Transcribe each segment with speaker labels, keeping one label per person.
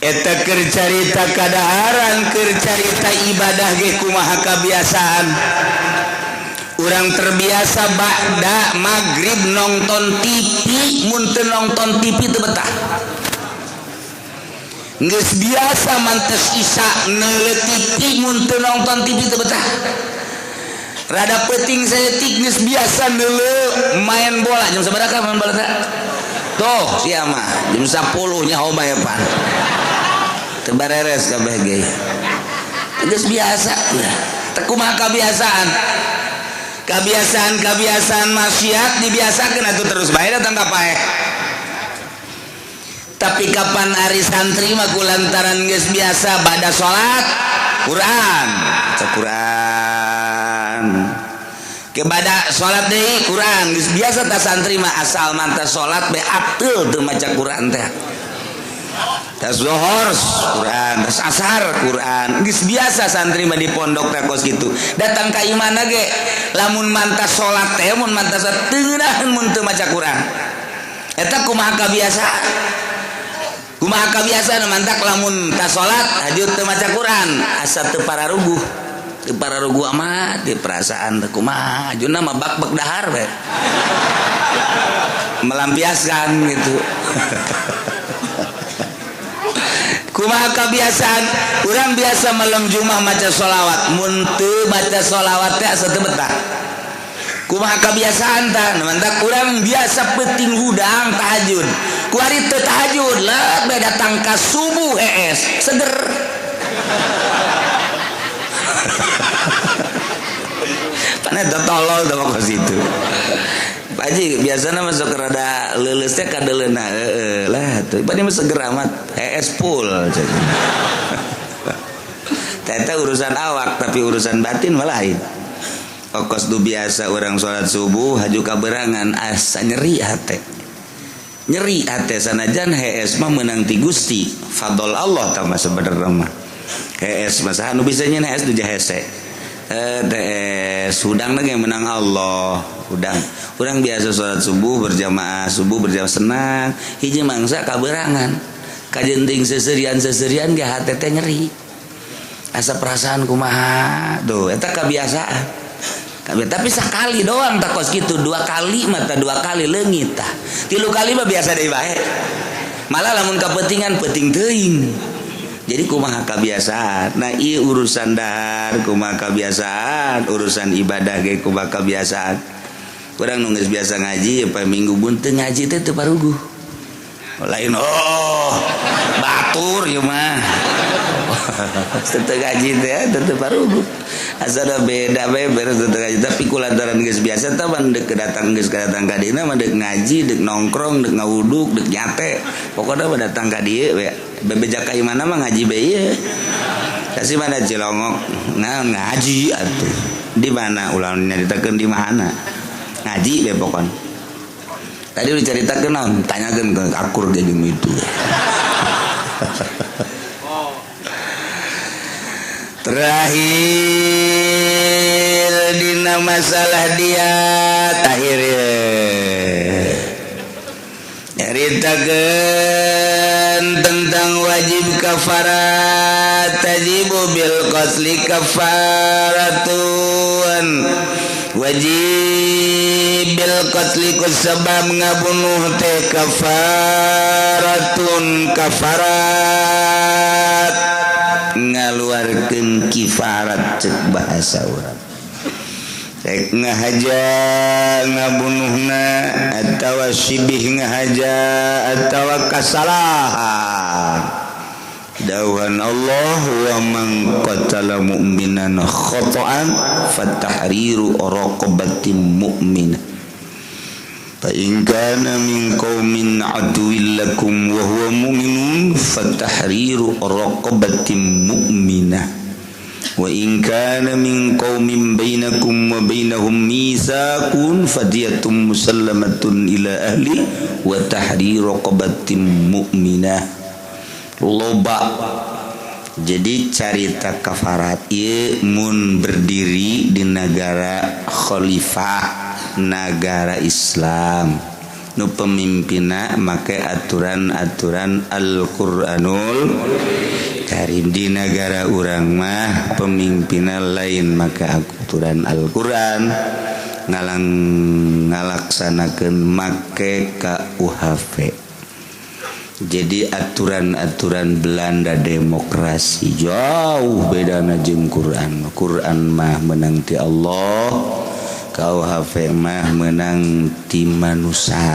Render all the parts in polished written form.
Speaker 1: eta keur carita kadaharan keur carita ibadah ge kumaha kabiasaan urang terbiasa ba'da magrib nonton TV mun teu nonton TV teu betah geus biasa mantes isya neuleuh TV mun teu nonton TV teu betah rada penting saeutik geus biasa neuleuh main bola jam sabaraha main bola teh tuh sia mah jam 10 nya hoba ya pan teu bareres kabeh ge geus biasa teu kumaha kebiasaan maksiat dibiasakeun atuh terus bae datang ka paeh tapi kapan ari santri mah kulantaran geus biasa bada salat Quran baca Quran ke bada salat deui Quran geus biasa ta santri mah asal manta salat be apteul teu maca Quran teh tas zuhur Quran tas asar Quran geus biasa santri mah di pondok teh kos kitu datang ka imana ge lamun mantas salat teh mun mantas teu nahan mun teu maca Quran eta kumaha kebiasaan mantak lamun tas salat hajur teu maca Quran asa teu pararuguh amat di perasaan teh kumaha ajuna mah bak-bak dahar we melampiaskan gitu kumaha kebiasaan urang biasa malam Jumat maca sholawat mun teu maca sholawat teh asa teu betah kumaha kebiasaan tah mantak urang biasa penting hudang tahajud ku ari teu tahajud lah be datang ka subuh seger pana tolol teh kos itu Pak Haji biasanya masuk rada leuleusnya kadeleuna lah tuh bani mah seger amat full teta urusan awak tapi urusan batin malah lain kos du biasa orang sholat subuh haju kaberangan asa nyeri hate sanajan mah menang ti Gusti fadol Allah tah mah sebenarnya mah mah anu bisa nyen du jahese udang lagi yang menang Allah udang biasa sholat subuh berjamaah senang hiji mangsa kaberangan kajenting seserian ge hate teh nyeri asa perasaan kumaha tuh eta kebiasaan tapi sekali doang tak kos gitu 2 kali mata 2 kali leungit tah 3 kali mah biasa deui bae malah lamun kapentingan penting teuing jadi kumaha kebiasaan nah ieu urusan dahar kumaha kebiasaan urusan ibadah ge kumaha kebiasaan urang nu geus biasa ngaji apa minggu bunteung ngaji teh teu paruguh lain batur ieu mah teu ngaji teh teu paruguh asana beda bae beres teu ngaji tapi kulantaran geus biasa tah ban deuk datang ka dieu mah deuk ngaji deuk nongkrong deuk ngawuduk deuk nyate pokona mah datang ka dieu we bebejak ka imana mah ngaji bae ieu kasih mana Cilongok ngaji atuh di mana ulah nyaritakeun di mana ngaji bae pokon tadi udah ceritakeun naon tanyakeun ke akur ge jeung itu terakhir dina masalah dia tahir nyaritakeun tentang wajib kafarat tajibu bil qasli kafaratun wajib bil qasli kusabab ngabunuh teh kafaratun kafarat ngaluarkeun kifarat cek bahasa urang cek ngahaja ngabunuhna atawa sibih ngahaja atawa kasalahan dawan Allah wa man qatala mu'minan khata'an fatahriru raqabatin mu'minah fa in kana min qaumin aduwwin lakum wa huwa mu'minun fatahriru raqabatin mu'minah wa in kana min qaumin bainakum wa bainahum mitsaqun fadiyatun musallamatun ila ahli wa tahriru raqabatin mu'minah loba. Jadi carita kafarat ieu mun berdiri di negara khalifah negara Islam nu pemimpina make aturan-aturan Al-Qur'anul Karim. Di negara urang mah pemimpina lain make aturan Al-Qur'an, ngalaksanakeun make KUHP. Jadi aturan-aturan Belanda demokrasi jauh bedana jeung Quran. Quran mah menang ti Allah, KUHP mah menang ti manusia.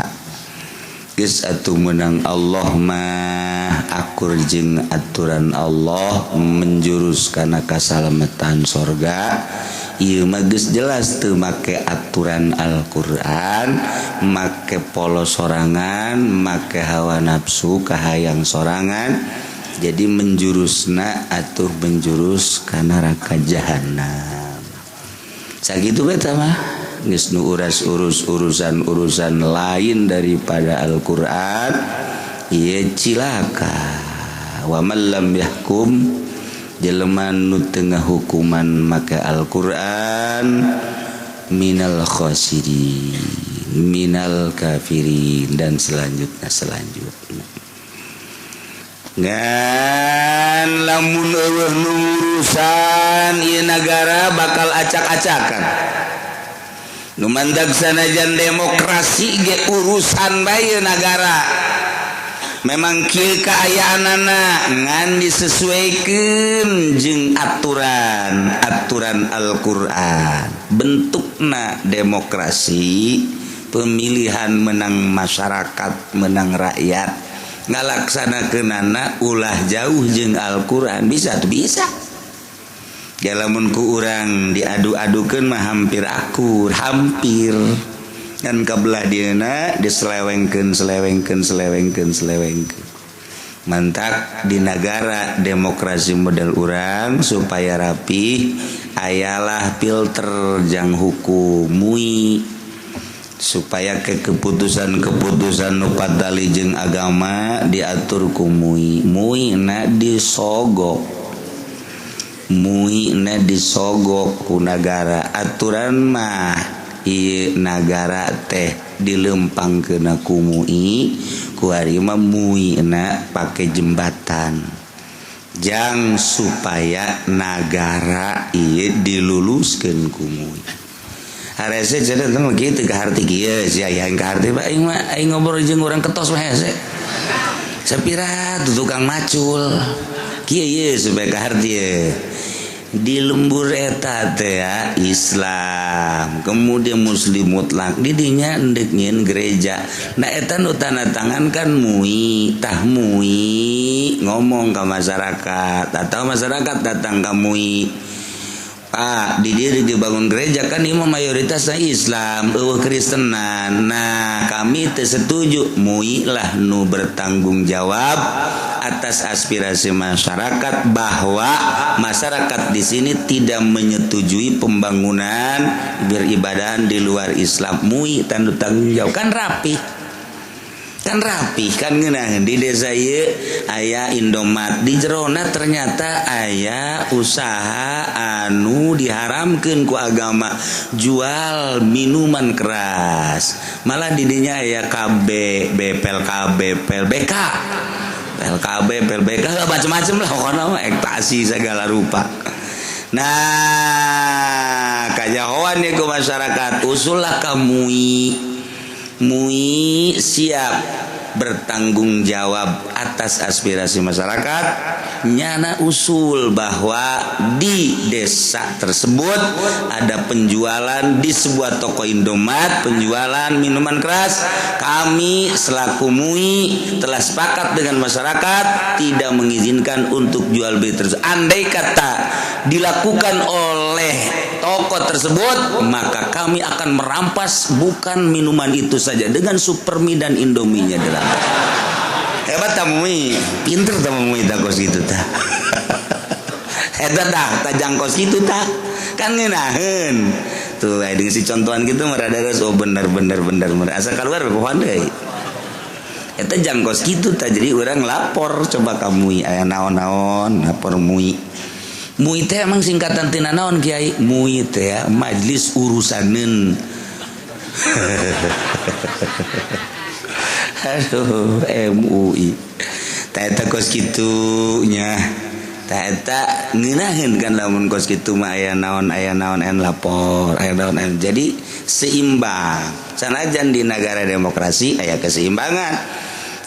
Speaker 1: Geus atuh menang Allah mah akur jeung aturan Allah menjurus kana kasalamatan sorga. Ieu mah geus jelas teu make aturan Al-Qur'an, make polos sorangan, make hawa nafsu kahayang sorangan. Jadi menjurusna atuh menjurus ka neraka jahanam. Sakitu beta mah geus nu urusan lain daripada Al-Qur'an ieu cilaka. Wa man lam yahkum, jelema nu teu hukuman make Al-Qur'an minal khasirin, minal kafirin, dan selanjutnya. Ngan lamun eueuh nu urusan ieu nagara bakal acak-acakan. Nu mandag sanajan demokrasi ge urusan bae nagara. Memang kieu kaayaanana ngan disesuaikeun jeung aturan Al-Qur'an. Bentukna demokrasi, pemilihan menang masyarakat, menang rakyat. Ngalaksanakeunana ulah jauh jeung Al-Qur'an bisa tuh bisa. Lamun ku urang diadu-adukeun mah hampir akur, hampir. Dan kabelah dieuna diselewengkeun. Mantak di negara demokrasi model urang supaya rapi, ayalah filter jang hukum MUI supaya ke keputusan nu padali jeung agama diatur ku MUI na disogok. MUI na disogok ku negara. Aturan mah ieu nagara teh dilempangkeun ku MUI, ku ari mah MUI na pake jembatan jang supaya nagara ieu diluluskeun ku MUI. Harese jadi teh kitu ka harti kieu sia yang ka harti mah aing ngobrol jeung urang ketos mah hese. Sapira tukang macul. Kieu ye supaya ka harti ye. Di lembur eta teh ya Islam, kemudian Muslim mutlak di dinya endek nyieun gereja. Nah eta nu tanda tangan kan MUI, tah MUI ngomong ke masyarakat atau masyarakat datang ke MUI. Pak, di dia dibangun gereja kan imam mayoritasnya Islam, eueuh Kristenan. Nah, kami teu setuju. MUI lah nu bertanggung jawab atas aspirasi masyarakat bahwa masyarakat di sini tidak menyetujui pembangunan beribadahan di luar Islam. MUI tanggung jawab kan rapi. Kan rapi kan ngeunaheun di desa ieu aya Indomaret, di jerona ternyata aya usaha anu diharamkeun ku agama jual minuman keras. Malah di dinya aya PLKB, PLBK, macam-macam lah pokona mah ekstasi segala rupa. Nah, kajahoan ieu ku masyarakat usullah ka MUI siap bertanggung jawab atas aspirasi masyarakat. Nyana usul bahwa di desa tersebut ada penjualan di sebuah toko Indomaret, penjualan minuman keras. Kami selaku MUI telah sepakat dengan masyarakat tidak mengizinkan untuk jual beli tersebut. Andai kata dilakukan oleh toko tersebut, maka kami akan merampas bukan minuman itu saja, dengan Supermi dan Indominya dirampas. Hebat MUI, pinter MUI tak kos gitu tah. Eta dah tajangkos gitu tah. Kan ngeunaheun. Tuh aya dengan si contohan gitu meradares oh bener asa keluar pohon deui. Eta jangkos gitu tah, jadi urang lapor coba ka MUI aya naon-naon, lapor MUI. MUI teh emang singkatan tina naon Kiai? MUI teh ya Majelis Urusaneun. Aduh, MUI eta kos kitunya eta ngeunaheun kan lamun kos kitu mah aya naon en lapor aya naon en jadi seimbang sanajan di negara demokrasi aya keseimbangan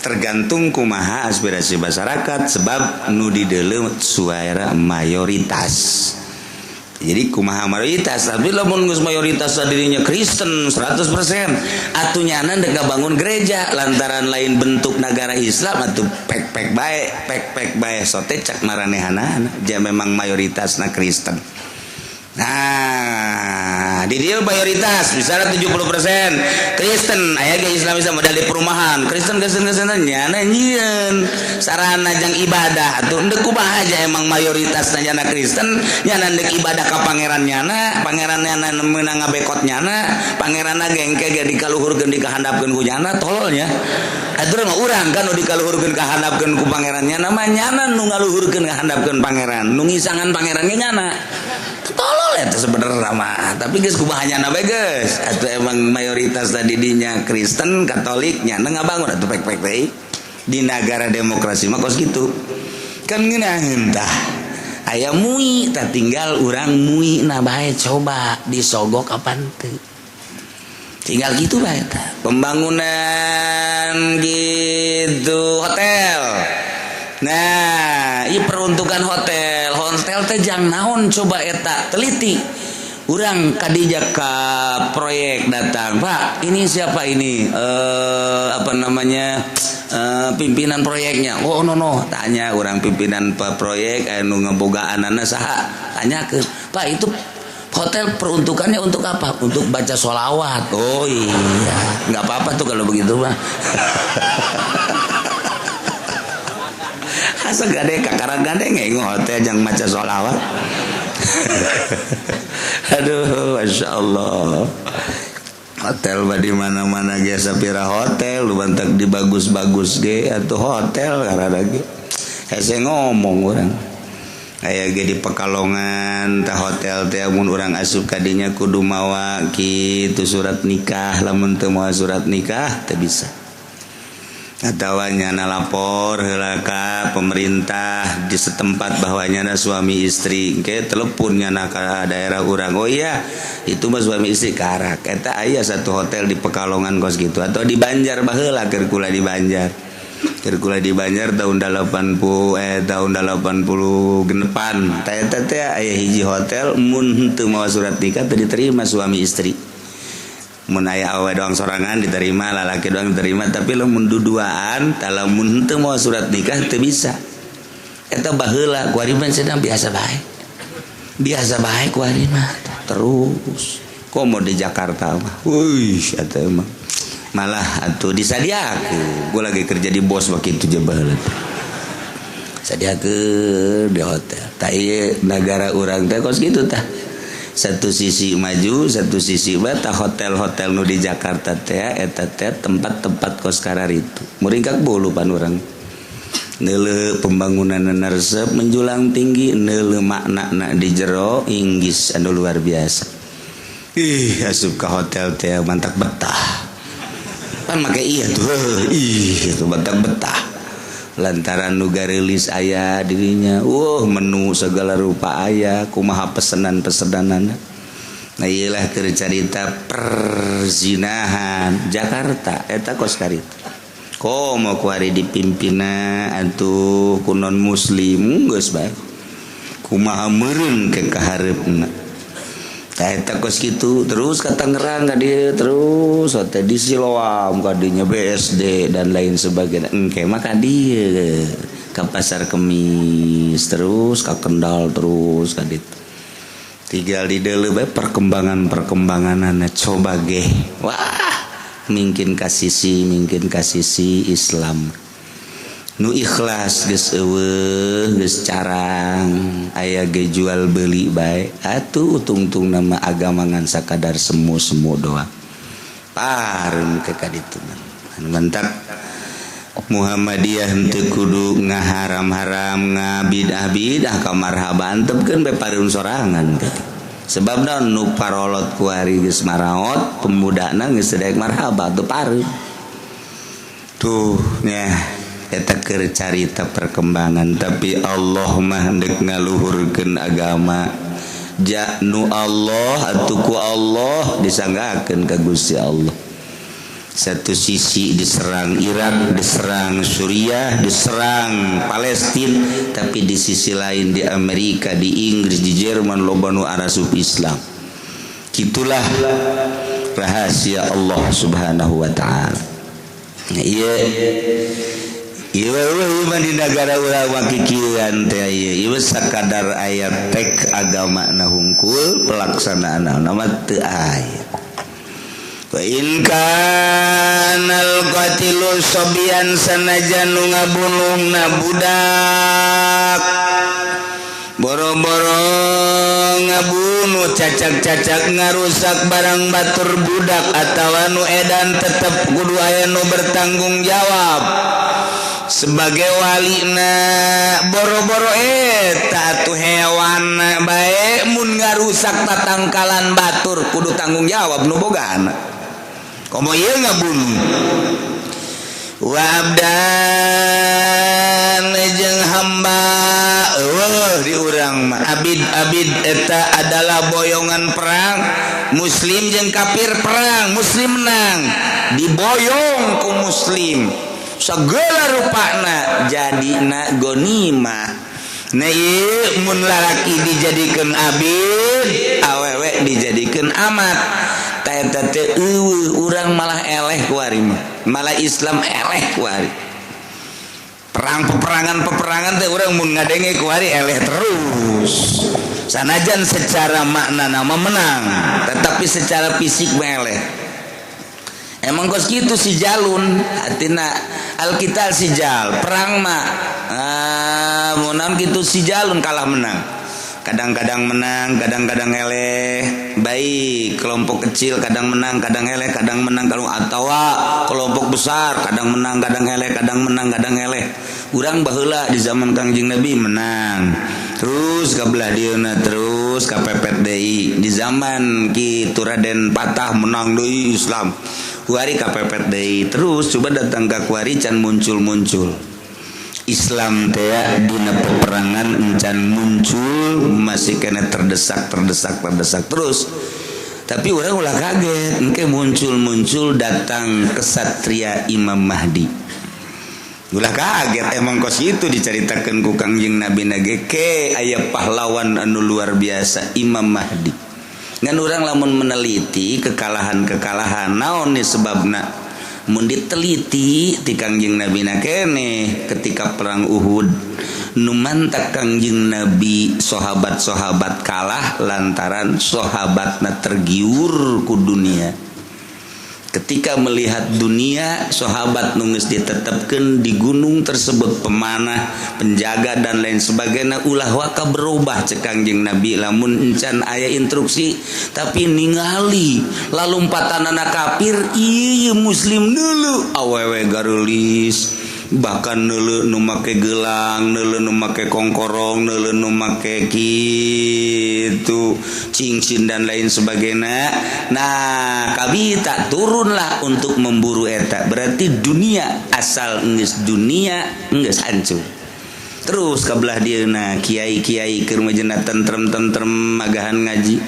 Speaker 1: tergantung kumaha aspirasi masyarakat sebab nu di deuleu suara mayoritas. Jadi kumaha mayoritas tapi lamun geus mayoritas dirinya Kristen 100% atunyana dek bangun gereja lantaran lain bentuk negara Islam atuh pek bae sote cak maranehanana dia memang mayoritasna Kristen. Nah, di dia mayoritas misalnya 70% Kristen, aya ge Islam modal di perumahan. Kristen nyana nyieun sarana jang ibadah atuh endeu kumaha aja emang mayoritas nyana Kristen, nyana endek ibadah ka pangeran nyana, pangeran nyana meunang ngabekot nyana, pangeranna gengke ge dikaluhurkeun dikahandapkeun ku nyana tololnya. Atuh mah urang kan nu dikaluhurkeun kahandapkeun ku pangeran nyana mah nyana nu ngaluhurkeun kahandapkeun pangeran, nu ngisangan pangeran ge nyana. Tolol eta sebenarnya mah tapi geus kumaha nyana bae geus atuh emang mayoritas tadi dinya Kristen Katolik nyana ngabangun atuh pek-pek teh di negara demokrasi mah kos kitu kan ngeunaheun tah aya MUI tah tinggal urang MUI na bae coba disogok kapan teu tinggal gitu bae tah pembangunan gitu hotel. Nah, ieu peruntukan hotel teh jang naon coba eta teliti. Urang kadija ka proyek datang, "Pak, ini siapa ini? Pimpinan proyeknya." "Oh, no. Tanya urang pimpinan proyek anu ngebogaanana saha?" Tanyakeun, "Pak, itu hotel peruntukannya untuk apa?" "Untuk baca sholawat." "Oh iya, enggak apa-apa tuh kalau begitu mah." Asa gade kakaran gade ngeng hotel jang maca sholawat. Aduh, masya Allah. Hotel di mana-mana ge sapira hotel lu bantak di bagus-bagus ge atuh hotel karana ge. Hese ngomong urang. Aya ge di Pekalongan tah hotel teh mun urang asup ka dinya kudu mawa kitu surat nikah lamun teu mawa surat nikah teu bisa. Atawa nyana lapor heula ka pemerintah di setempat bahwa nyana suami istri ke telepon nyana ka daerah urang oh iya itu mah suami istri karak eta aya satu hotel di Pekalongan kos gitu atau di Banjar baheula keur kula di Banjar tahun 80 genepan eta teh aya hiji hotel mun teu mawa surat nikah teu diterima suami istri. Mun aya awe doang sorangan diterima lalaki doang diterima tapi lamun duduaan talamun henteu mau surat nikah teu bisa eta baheula ku ari mah sedang biasa bae ku ari mah terus komo di Jakarta mah wih eta mah malah atuh disadiakeun gua lagi kerja di bos begitu je baheula sadiakeun di hotel tah ieu negara urang teh kos kitu tah satu sisi maju satu sisi bata hotel-hotel nu di Jakarta teh eta teh tempat-tempat kos kararitu muringkak bulu pan urang neuleuh pembangunanna resep menjulang tinggi neuleuh maknana di jero inggis anu luar biasa asup ka hotel teh mantak betah kan make iya tuh itu mantak betah lantaran nu garilis aya dirinya menu segala rupa aya kumaha pesenan-pesenanana nah iyalah keur carita perzinahan Jakarta eta kos karita komo ku ari dipimpinna atuh ku non muslim geus bae kumaha meureun ke kahareupna eta kos kitu terus ka Tangerang ka dieu terus hotel di Siloam ka dinya BSD dan lain sebagainya engke mah ka dieu ka Pasar Kemis terus ka Kendal terus ka ditu tinggal di deuleu bae perkembanganana coba ge wah mungkin ka sisi Islam nu ikhlas geus eueuh geus carang aya ge jual beuli bae atuh utung-utung nama agama ngan sakadar semu doang pareum ke kaditu anu mentak Muhammadiyah henteu kudu ngaharam-haram ngabidah-bidah ka marhaban tepkeun bae pareum sorangan sebab naon nu parolot ku ari geus maraot pemudana geus daek marhaba teu pareum tuh nya eta keur carita perkembangan tapi Allah mah hendak ngaluhurkeun agama ja'nu Allah atuku Allah disanggakeun ka Gusti Allah. Satu sisi diserang Irak, diserang Suriah, diserang Palestina, tapi di sisi lain di Amerika, di Inggris, di Jerman loba nu arasup Islam. Itulah rahasia Allah Subhanahu wa taala. Ieu di negara urang wakikieuan teh ieu sakadar ayat tek agamana hungkul pelaksanaanna mah teu aya. Wa in kanal qatilu sobian sanajan nu ngabunuhna budak boro-boro ngabunuh cacak-cacak ngarusak barang batur budak atawa nu edan tetep kudu aya nu bertanggung jawab sebagai walina boro-boro eta atuh hewan bae mun ngarusak tatangkalan batur kudu tanggung jawab nu bogana. Komo ieu ngabunuh wa abdan jeung hamba di urang mah abid eta adalah boyongan perang muslim jeung kafir perang muslim menang diboyong ku muslim sagala rupana jadina gonimah. Nah ieu mun lalaki dijadikeun abid awewe dijadikeun amat eta teh urang malah eleh kuari malah Islam eleh kuari peperangan teh urang mun ngadenge kuari eleh terus sanajan secara makna nama menang tetapi secara fisik meleh emang kos kitu si jalun artina alkitab si jal perang mah munam kitu si jalun kalah menang kadang-kadang menang, kadang-kadang eleh. Baik, kelompok kecil kadang menang, kadang eleh, kadang menang. Kalau atawa kelompok besar kadang menang, kadang eleh, kadang menang, kadang eleh. Urang baheula di zaman Kangjeng Nabi menang. Terus kabelah dieuna terus kapepet deui. Di zaman kitu Raden Patah menang deui Islam. Kuari kapepet deui. Terus coba datang ka kuari can muncul-muncul. Islam teh dina peperangan encan muncul masih kena terdesak terus tapi orang ulah kaget engke muncul datang kesatria Imam Mahdi ulah kaget emang kos itu diceritakan ku Kangjeng Nabi nageke aya pahlawan anu luar biasa Imam Mahdi ngan urang lamun meneliti kekalahan naon nih sebabna mun diteliti ti Kangjeng Nabi kene ketika perang Uhud nu mantak Kangjeng Nabi sahabat-sahabat kalah lantaran sahabatna tergiur ku dunia. Ketika melihat dunia sahabat nu geus ditetepkeun di gunung tersebut pemanah, penjaga dan lain sebagainya ulah waka berubah cek Kangjeng Nabi lamun encan aya instruksi tapi ningali lalumpatanana kafir ieu muslim dulu awewe garulis bahkan neuleuh nu make gelang neuleuh nu make kongkorong neuleuh nu make kitu cincin dan lain sebagainya. Nah kabita turunlah untuk memburu eta berarti dunia asal geus dunia geus hancur. Terus kabelah dieuna kiai-kiai keur majenna tentrem-tentrem magahan ngaji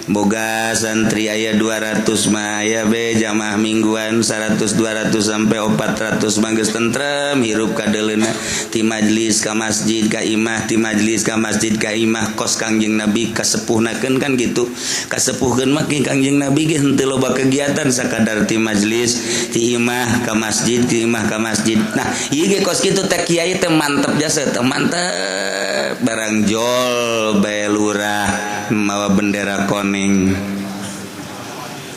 Speaker 1: boga santri aya 200 mah aya be jamaah mingguan 100 200 sampai 400 mah geus tentrem hirup kadeleuna ti majlis ka masjid ka imah ti majlis ka masjid ka imah kos Kangjeng Nabi kasepuhnakeun kan gitu kasepuhkeun mah Kangjeng Nabi ge henteu loba kegiatan sakadar ti majlis ti imah ka masjid ti imah ka masjid. Nah ieu ge kos kitu teh kiai teh mantep jasa teh mantep barang jol bae lurah mawa bendera koneng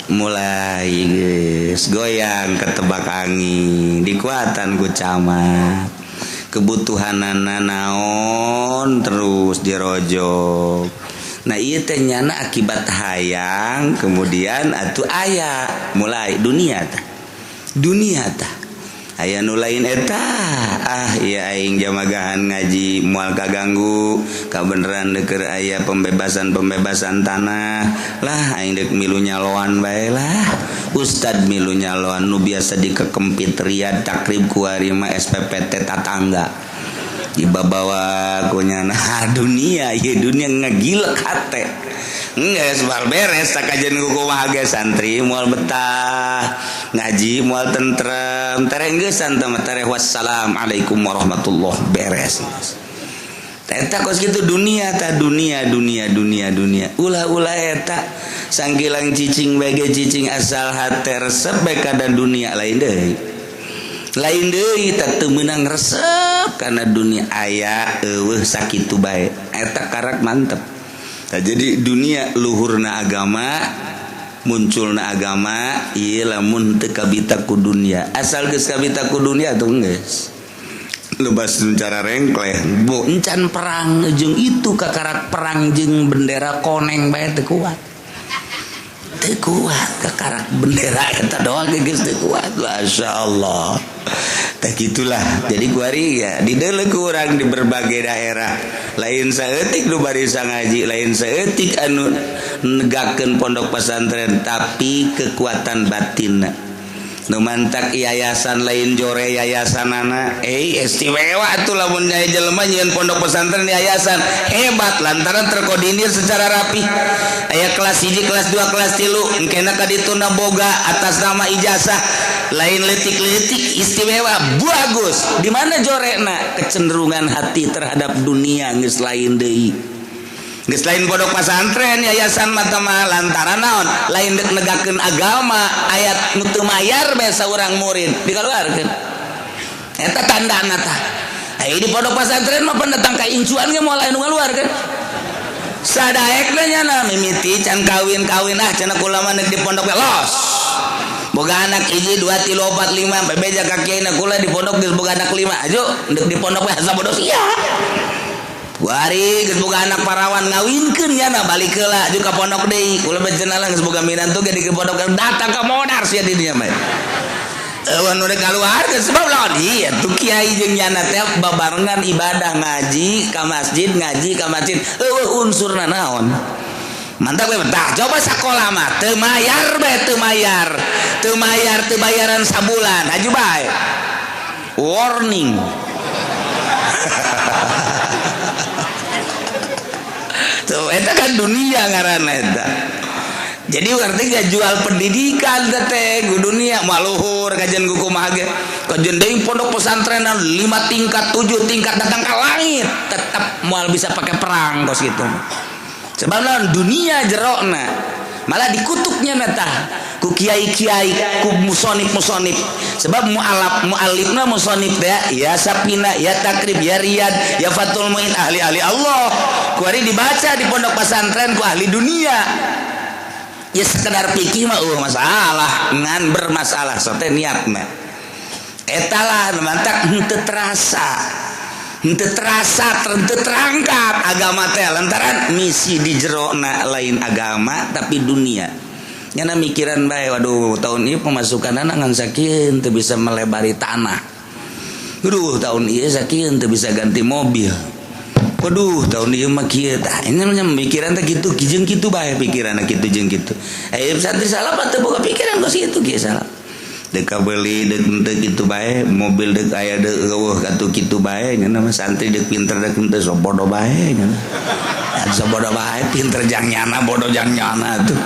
Speaker 1: mulai guys goyang ketebak angin dikuatan ku camat kebutuhanana naon terus dirojok. Nah ieu teh nyana akibat hayang kemudian atuh aya mulai dunia tah aya nu lain eta iya aing jamagahan ngaji moal kaganggu kabeneran deukeur aya pembebasan tanah lah aing deuk milu nyaloan bae lah ustad milu nyaloan nu biasa dikekempit Riyad takrib kuari mah SPPT tatangga dibawa kunyana dunia ieu dunia ngagilek hate geus bal beres sakajeun kumaha ge santri moal betah ngaji moal tentrem tereng geusan teh tareh wassalamualaikum warahmatullahi beres eta kos kitu dunia ulah eta sangkilang cicing bage cicing asal hate resep bae kada dunia lain deui teu meunang resep kana dunia aya eueuh sakitu bae eta karak mantep. Nah, jadi dunia luhurna agama munculna agama ieu lamun teu kabita ku dunia asal geus kabita ku dunia tuh geus lepas cara rengkleh bo encan perang jeung itu kakarak perang jeung bendera koneng bae teu kuat kakarak bendera eta doang geus teu kuat masyaallah teh gitulah jadi kuari ya dideuleu ku urang di berbagai daerah lain saeutik nu barisa ngaji lain saeutik anu negakeun pondok pesantren tapi kekuatan batinna nu mantak yayasan lain jore yayasanana istimewa atuh lamun aya jelema nyieun pondok pesantren yayasan hebat lantaran terkoordinir secara rapi aya kelas 1 kelas 2 kelas 3 engkena kadituna boga atas nama ijazah lain letik-letik istimewa bagus di mana jorena kecenderungan hati terhadap dunia geus lain deui geus lain pondok pesantren yayasan mata mah lantaran naon lain deuk negakeun agama ayat nu teu mayar bae saurang murid dikaluarkeun eta tandana tah di pondok pesantren mah pendatang ka incuan ge moal anu ngaluarkeun sadaekna nyana mimiti can kawin cenah kula mah di pondok los boga anak 1 2 3 4 5 sampai beja kakiana kula di pondok geus boga anak 5 ajo deuk di pondok we asa bodoh sia wari geus boga anak parawan ngawinkeun nya na balik heula juga pondok deui kula becenah geus boga minantu ge di pondok datang ka modar sia di dieu mah eueuh nu keluar geus sebab lawan ieu tuh kiai jeung nyana teh babarengan ibadah ngaji ka masjid eueuh unsurna naon mantap we tah coba sakola mah teu mayar teu bayaran sabulan aju bae warning tuh eta kan dunia ngaranna eta jadi arti gak jual pendidikan teh ku dunia maluhur kajian ku kumaha ge kajian deui pondok pesantren 5 tingkat 7 tingkat datang ke langit tetap moal bisa pakai perang kos gitu sebab naon dunia jerona malah dikutuknya natah ku kiai-kiai ku musonif sebab mualifna musonif teh ya sapina ya takrib ya riyad ya fatul muin ahli Allah kuari dibaca di pondok pesantren ku ahli dunia ya sekedar pikir mah masalah ngan bermasalah sote niatna etalah mantak henteu terangkat agama teh lantaran misi di jerona lain agama tapi dunia nyana mikiran bae waduh tahun ini pemasukan anak ngan sakieu teu bisa melebari tanah waduh tahun ieu sakieu teu bisa ganti mobil waduh tahun ieu mah kieu tah ini mikiran teh kitu jeung kitu bae pikiranna kitu jeung kitu santri salah teu boga pikiran kos kitu kieu salah deuk kabeli deuk teu kitu bae mobil deuk aya deuk eueuh katu kitu bae nya mah santri deuk pinter deuk teu sobodo bae nya sobodo bae pinter jang nyana bodoh jang nyana tuh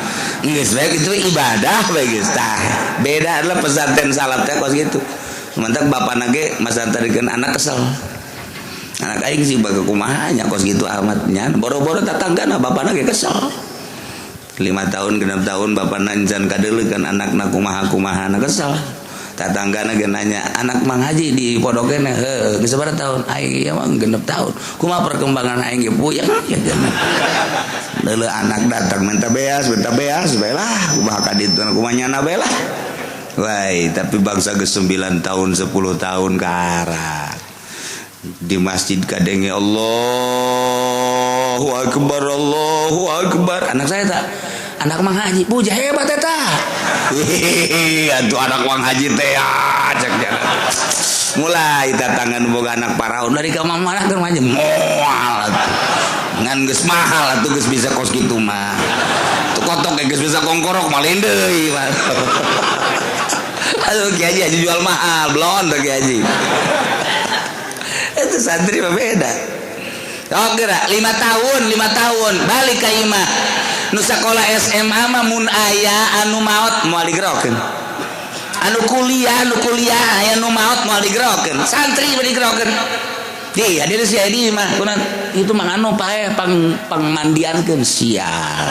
Speaker 1: geus bae kitu ibadah bae geus tah beda adalah pesantren salaf teh kos kitu mantap bapana ge masantarikeun anak kesel anak aing sih baga kumaha nya kos kitu amat nya boro-boro tatanggana bapana ge kesel 5 tahun 6 tahun bapak nanjan kadeuleuk kan anakna kumaha kesel tatanggana ge nanya anak Mang Haji di pondokna heuh geus sabaraha tahun aing mah 6 tahun kumaha perkembangan aing ge puyeng ya geuna deuleu anak datang minta beas baelah kumaha kadituna kumaha nyana baelah wai tapi bangsa geus 9 tahun 10 tahun karak di masjid kadenge Allahu akbar anak saya tak anak Mang Haji puja hebat eta atuh anak Mang Haji teh cek mulai datangan boga anak paraon dari ka mana keur mah moal ngan geus mahal atuh geus bisa kos kitu mah teu kotok geus bisa kongkorok malin deui mah aduh Kiai Haji jual mahal blon tuh Kiai Haji itu santri mah beda. Oh gerak 5 tahun balik ka imah nu sakola SMA mah mun aya anu maot moal digerokeun anu kuliah aya nu maot moal digerokeun santri mah digerokeun di hadir si Edi mah kunaon itu mah anu pae pangmandiankeun sial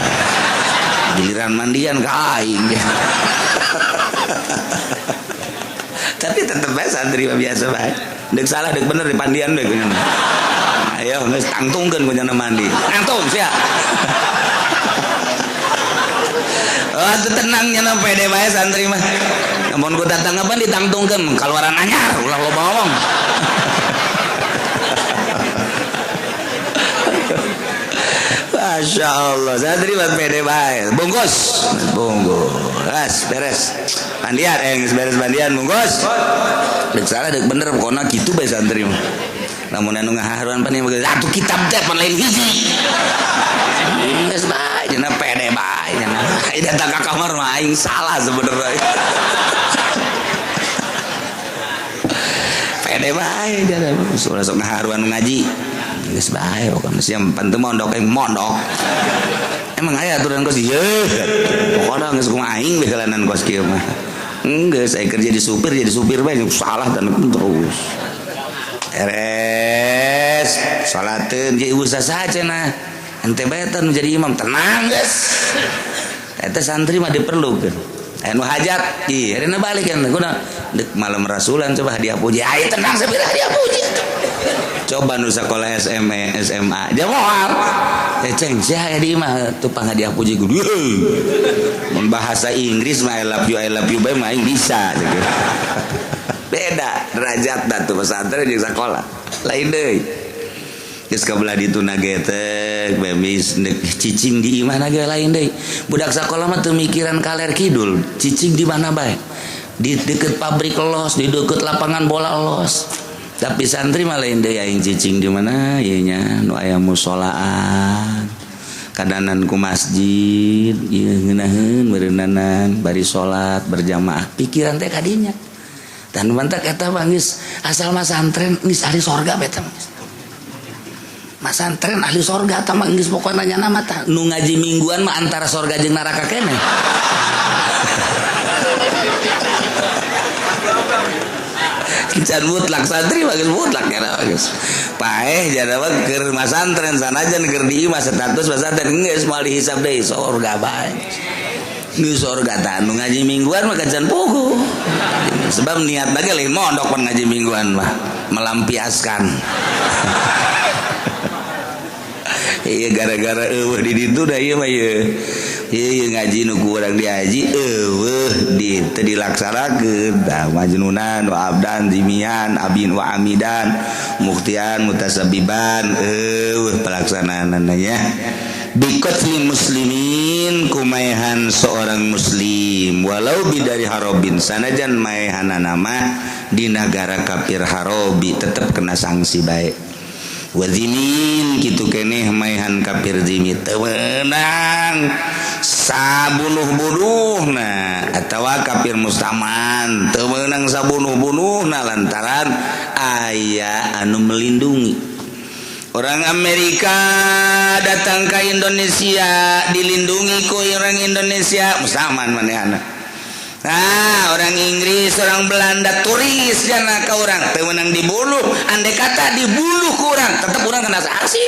Speaker 1: giliran mandian ka aing tapi tetep bae santri mah biasa bae deuk salah deuk bener di pandian deuk ayo geus tangtungkeun ku nya mandi tangtung sia oh itu tenangnya na pede bae santri mah namun ku datang apa ditangtungkeun kaluaran anyar ulah loba ngomong Masya Allah santri mah pede bae bungkus beres mandian beres mandian bungkus deuk salah deuk bener pokona kitu bae santri mah lamun anu ngaharuan pan ieu atuh kitab teh pan lain hiji geus bae cenah pede bae cenah datang ka kamar mah aing salah sebenarnya pede bae cenah sok ngaharuan ngaji geus bae pokona siam panteu mondok mondok emang aya aturan kos ieu pokona geus kumaha aing we kalanan kos kieu mah geus aya kerja jadi supir bae salah dan terus eres salateun jeung usaha saja nah ente baetan menjadi imam tenang geus eta santri mah diperlukeun anu hajat ieu ayeuna balik kan kuna deuk malam rasulan coba hadiah puji aya tenang sabira hadiah puji coba nu sakola SMA dia moal ceng sia di imah teu panghadiah puji guru mun bahasa Inggris mah I love you bae mah aing bisa beda derajat da tuh pesantren jeung sakola lain deui geus kabelah ditu nage teh bemis cicing di imah nage lain deui budak sakola mah teu mikiran kaler kidul cicing di mana bae di deket pabrik los di deket lapangan bola los tapi santri mah lain deui aing cicing di mana ieu nya nu aya musolaan kadanan ku masjid ieu ngeunaheun beureunanan bari salat berjamaah pikiran teh kadinya dan mantak eta mah geus asal mah santren geus ahli sorga beta mah santren ahli sorga eta mah geus pokona nyana mah tah nu ngaji mingguan mah antara sorga jeung neraka keneh kican mutlak santri mah geus mutlak kana geus paeh jana mah keur masantren sanajan keur di imah status masantren geus moal dihisab deui sorga bae nu sorga tah nu ngaji mingguan mah kacan pugu sebab niat lagi lain mondok pan ngaji mingguan mah melampiaskan iya gara-gara eueuh di ditu da ieu mah ieu ngaji nu ku urang diaji eueuh di teu dilaksanakeun da majnunan wa abdan zimian abin wa amidan mukhtian mutasabiban eueuh pelaksanaanna nya bikotlin muslimin kumaihan seorang muslim walau bidari harobin sanajan maehan nama di negara kafir harobi tetap kena sanksi baik wazimin kitu keneh maehan kafir zimi teu meunang sabunuh-bunuhna atawa kafir mustaman teu meunang sabunuh-bunuhna lantaran aya anu melindungi. Orang Amerika datang ke Indonesia dilindungi ku orang Indonesia musaman manehna. Nah, orang Inggris, orang Belanda turis jana ka urang teu meunang dibunuh, andai kata dibunuh ku urang tetep urang kena sanksi.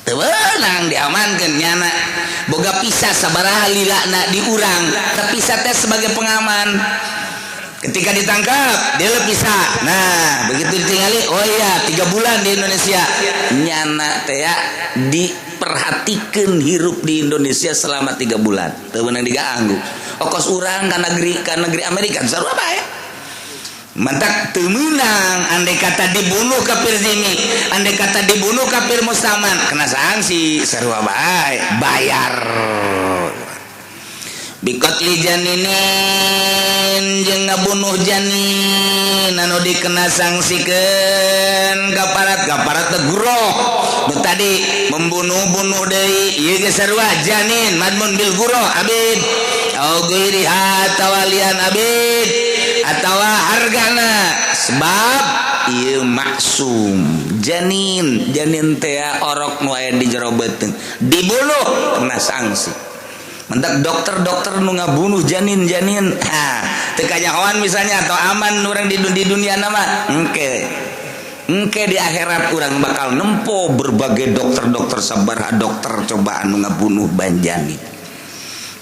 Speaker 1: Teu meunang diamankeun nyana. Boga pisah sabaraha lilana di urang, terpisah teh sebagai pengaman. Ketika ditangkap dia pisah. Nah begitu ditinggali oh iya 3 bulan di Indonesia nyana teh ya diperhatikan hirup di Indonesia selama 3 bulan teu meunang diganggu ongkos urang ka negeri Amerika sarua bae mantak teu meunang andai kata dibunuh kafir zimi andai kata dibunuh kafir mustaman kena sanksi sarua bae bayar bikotli janinin jeung ngabunuh janin anu dikena sanksikeun kaparat teguro nu tadi membunuh deui ieu ge sarua janin madmun bil guro abid au ghairi tawalian abid atawa hargana sebab ieu maksum janin teh orok nu aya di jero beuteung dibunuh kena sanksi. Mentak dokter nu ngabunuh janin teu kanyahoan misalnya atau aman urang di dunia nama engke di akhirat urang bakal nempo berbagai dokter sabaraha dokter cobaan nu ngabunuh ban janin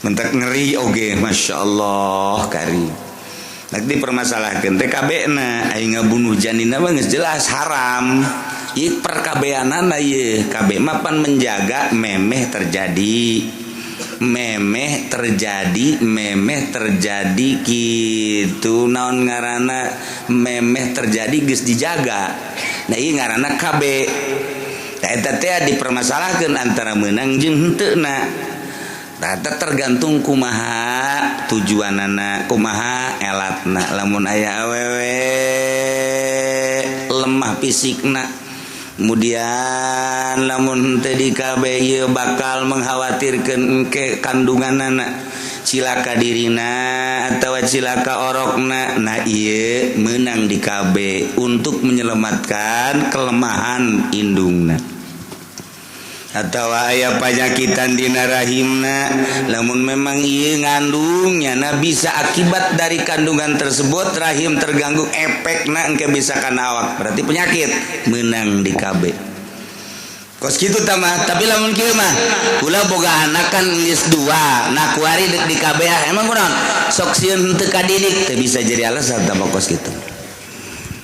Speaker 1: mentak ngeri oge masyaallah karim nak dipermasalahkeun teh kabehna aya ngabunuh janin mah geus jelas haram ieu perkabeanana ieu kabeh mah pan menjaga memeh terjadi gitu naon ngaranna memeh terjadi geus dijaga nah ieu ngaranna KB eta teh dipermasalahkeun antara meunang jeung henteu na eta tergantung kumaha tujuanana kumaha elatna lamun aya awewe lemah fisikna kemudian lamun teu di KB ieu bakal mengkhawatirkeun ke kandunganna cilaka dirina atawa cilaka orokna nah ieu meunang di KB untuk menyelamatkan kelemahan indungna atawa aya panyakitan dina rahimna lamun memang ieu ngandungnya na bisa akibat dari kandungan tersebut rahim terganggu efekna engke bisa kana awak berarti penyakit meunang di KB kos kitu tamah tapi lamun kieu mah ulah boga anak kan geus 2 nah kuari di KB emang kunaon sok sieun teu kadidik teu bisa jadi alasan tambah kos kitu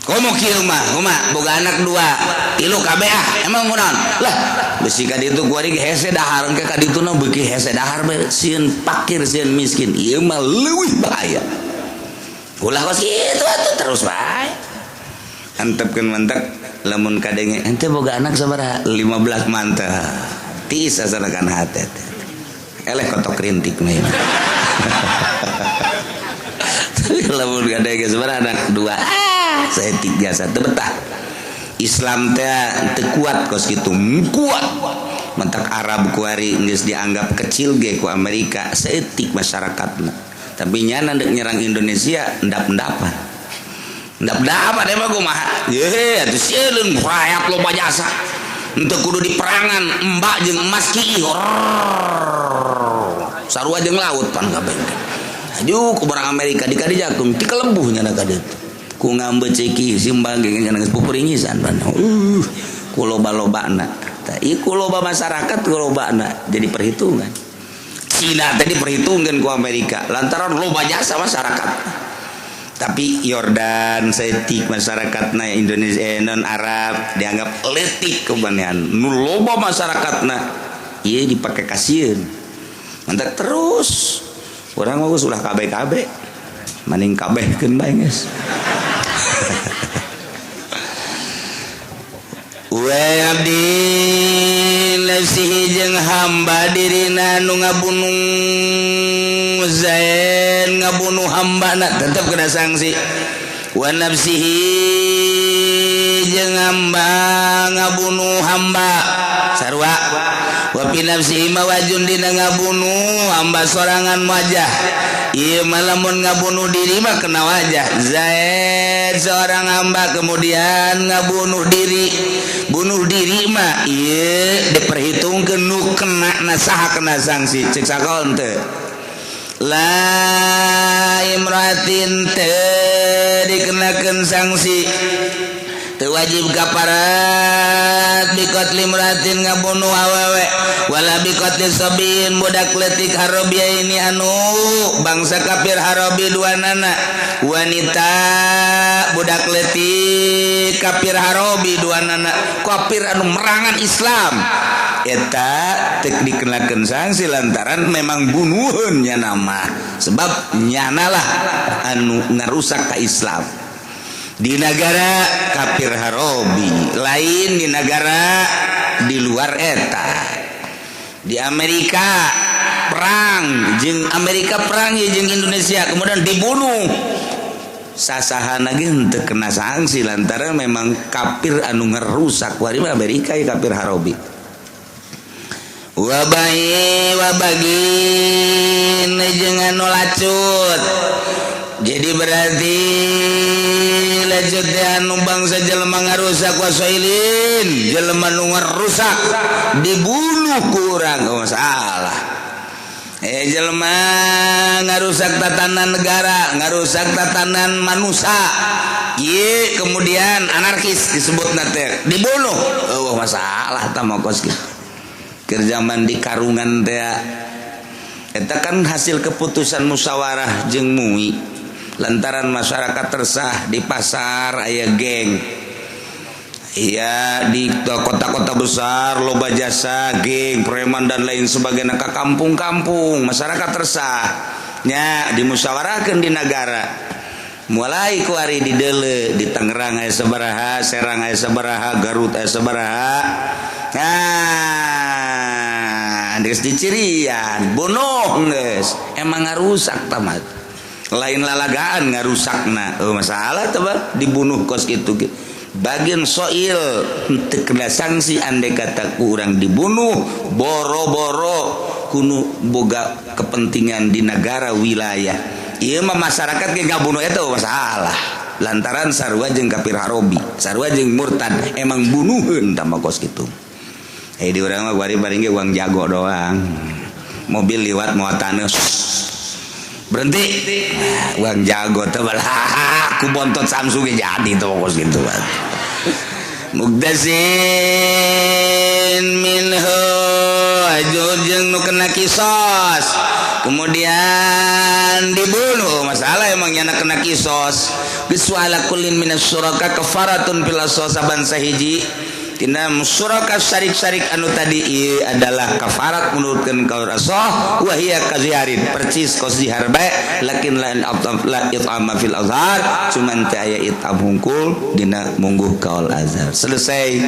Speaker 1: komo kieu mah boga anak 2 tilu KB emang kunaon lah besi ka ditu kuari hese dahar engke ka dituna beuki hese dahar bae sieun fakir sieun miskin ieu mah leuwih bahaya ulah kos kitu atuh terus bae antepkeun mantek lamun kadenge ente boga anak sabaraha 15 mantap tiis asanakan hate eleh kotok rintik mah tapi lamun kadenge sabaraha anak 2 saeutik biasa teu betah Islam teh teu kuat kos kitu kuat mentak Arab kuari geus dianggap kecil ge ku Amerika saeutik masyarakatna tapi nyana deuk nyerang Indonesia endap-endapan emang kumaha ye atuh sieun rakyat loba jasa henteu kudu di perangan mbak jeung emas kieu sarua jeung laut pan kabeh aju ku barang Amerika dikadijakeun ti kelembuh nyana ka dieu ku ngambeceki simbage nyana geus pupuringisan pan ku loba-lobana tah ieu ku loba masyarakat ku lobana jadi perhitungan Cina teh diperhitungkeun ku Amerika lantaran loba jasa masyarakat tapi Yordan setik masyarakatna Indonesia non Arab dianggap letik kebanean nu loba masyarakatna ieu dipake kasieun mantak terus urang mah geus ulah KB maning kabehkeun bae geus wa abdi nafsihi jeung hamba dirina nu ngabunuh zain ngabunuh hambana tetep kena sanksi wa nafsihi jeung hamba ngabunuh hamba sarua wa fi nafsihi mawajun dina ngabunuh hamba sorangan wajah ieu malamun ngabunuh diri mah kena wajah zaid seorang hamba kemudian ngabunuh diri bunuh diri mah ieu diperhitungkeun nu kena nasaha kena sanksi cek sakoon teu la imratin teu dikenakeun sanksi teu wajib kaparat bikot limratin ngabunuh awewe wala bikot lisobin budak letik harobia ini anu bangsa kafir harobi duanana wanita budak letik kafir harobi duanana kafir anu merangan Islam eta tek dikenakeun sanksi lantaran memang bunuheun nya nama sebab nyanalah anu ngarusak ka Islam di negara kafir harobi lain di negara di luar eta di Amerika perang jeung Amerika perang jeung Indonesia kemudian dibunuh sasahan lagi teu kena sanksi lantaran memang kafir anu ngerusak wari Amerika ya kafir harobi wabagin jeung anu lacut jadi berarti lacut anu bangsa jelema ngarusak wasoilin jelema nu ngarusak dibunuh kurang masalah jelema ngarusak tatanan negara ngarusak tatanan manusia ieu kemudian anarkis disebut nate dibunuh masalah tah mokos kitu keur zaman di karungan teh eta kan hasil keputusan musyawarah jeung MUI lantaran masyarakat resah di pasar aya geng iya di kota-kota besar loba jasa geng preman dan lain sebagainya ke kampung-kampung masyarakat resah nya dimusyawarahkeun di negara mulai ku ari di Deule di Tangerang aya sabaraha Serang aya sabaraha Garut aya sabaraha nah geus dicirian bunuh geus emang ngarusak tamat lain lalagaan ngarusakna masalah teh dibunuh kos kitu bagian soil teu kena sanksi andai kata kurang dibunuh boro-boro kuno boga kepentingan di negara wilayah ieu mah masyarakat ge ngabunuh eta masalah lantaran sarua jeung kafir harobi sarua jeung murtad emang bunuheun tah kos kitu di urang mah bari-bari ge uang jago doang mobil liwat muatanna berhenti uang jago teh balah ku bontot Samsung ge jadi teh kos kitu mugdasin minhu ajujeng nu kena kisos kemudian dibunuh masalah emang nyana kena kisos biswala kullin minas suraka kafaratun fil saban sahiji tina suraka syarik-syarik anu tadi adalah kafarat menurutkeun qaul rasul wa hiya kaziharin percis kos zihar bae lakin lain la it'ama fil azhar cuman teh aya it'am hungkul dina mungguh qaul azhar selesai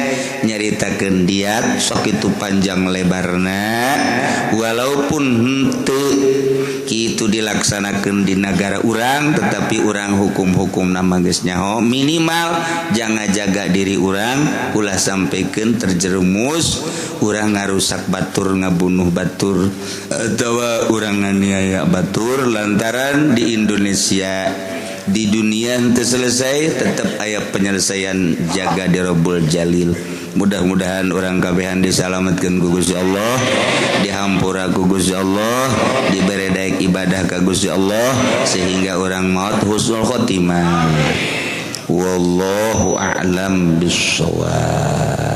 Speaker 1: nyaritakeun diat sok itu panjang lebarna walaupun henteu kitu dilaksanakeun di negara urang tetapi urang hukum-hukum nama geus nyaho minimal jangan jaga diri urang ulah sampaikan terjerumus urang ngarusak batur ngabunuh batur atawa urang nganiaya batur lantaran di Indonesia di dunia henteu selesai tetap aya penyelesaian jaga di Rabbul Jalil mudah-mudahan orang kabehan disalamatkeun ku Gusti Allah dihampura ku Gusti Allah dibere daek ibadah ka Gusti Allah sehingga orang maut husnul khotimah wallahu a'lam bissawab.